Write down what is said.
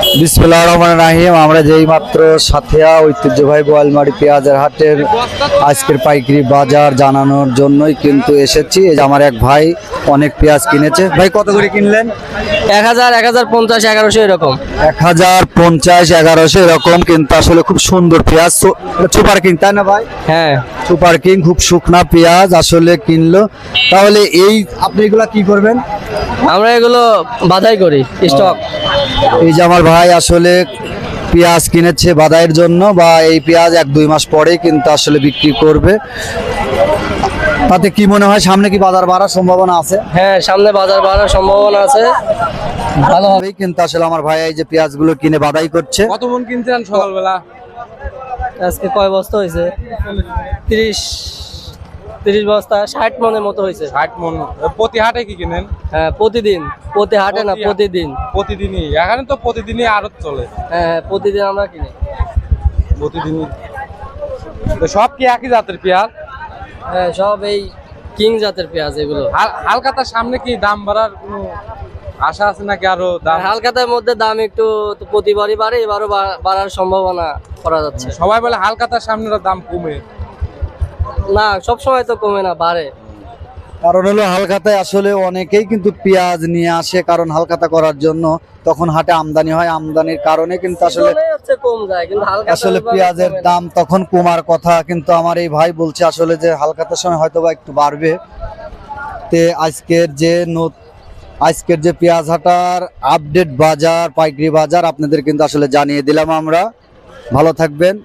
বিসমিল্লাহির রহমানির রহিম। আমরা যেই মাত্র সাথিয়া ঐতিহ্যবাহী বোয়ালমারি পেঁয়াজের হাটের আজকের পাইকারি বাজার জানানোর জন্যই কিন্তু এসেছি। এই যে আমার এক ভাই অনেক পেঁয়াজ কিনেছে। ভাই কত করে কিনলেন? 1000, 1050, 1100 এরকম। 1050, 1100 এরকম, কিন্তু আসলে খুব সুন্দর পেঁয়াজ। সুপার কিং তাই না ভাই? হ্যাঁ, সুপার কিং, খুব শুকনা পেঁয়াজ আসলে কিনলো। তাহলে এই আপনি এগুলা কি করবেন? আমরা এগুলো বাধাই করি স্টক। এই যে আমার ভাই আসলে পেঁয়াজ কিনেছে বাদাইয়ের জন্য, বা এই পেঁয়াজ 1-2 মাস পরেই কিন্তু আসলে বিক্রি করবে। তাতে কি মনে হয় সামনে কি বাজার বাড়ার সম্ভাবনা আছে? হ্যাঁ, সামনে বাজার বাড়ার সম্ভাবনা আছে। ভালোভাবেই কিন্তু আসলে আমার ভাই এই যে পেঁয়াজগুলো কিনে বাদাই করছে। কত মন কিনছেন সকালবেলা? আজকে কয় বস্তা হয়েছে? 30 বস্তা, 60 মনের মতো হয়েছে। 60 মন। প্রতি হাটে কি কিনেন? হ্যাঁ, প্রতিদিন। প্রতি হাটে না, প্রতিদিন। প্রতিদিনই? এখানে তো প্রতিদিনই আড়ত চলে। হ্যাঁ, প্রতিদিন আমরা কিনি। প্রতিদিনই। তো সব কি একই জাতের পেঁয়াজ? হ্যাঁ, সব এই কিং জাতের পেঁয়াজ এগুলো। হালকাতার সামনে কি দাম বাড়ার কোনো আশা আছে নাকি আরো দাম? হালকাতার মধ্যে দাম একটু তো প্রতিবারই বাড়ে, এবারও বাড়ার সম্ভাবনা করা যাচ্ছে। সবাই বলে হালকাতার সামনে দাম কমে। না, সব সময় তো কমে না, বাড়ে। কারণ হলো হালখাতায় আসলে অনেকেই কিন্তু পেঁয়াজ নিয়ে আসে, কারণ হালখাতা করার জন্য তখন হাটে আমদানি হয়, আমদানির কারণে কিন্তু আসলে হচ্ছে কম যায়, কিন্তু হালকাতা আসলে পেঁয়াজের দাম তখন কমার কথা। কিন্তু আমার এই ভাই বলছে আসলে যে হালখাতার সময় হয়তো বা একটু বাড়বে। তে আজকের যে পেঁয়াজ হাটার আপডেট বাজার, পাইকারি বাজার আপনাদের কিন্তু আসলে জানিয়ে দিলাম আমরা। ভালো থাকবেন।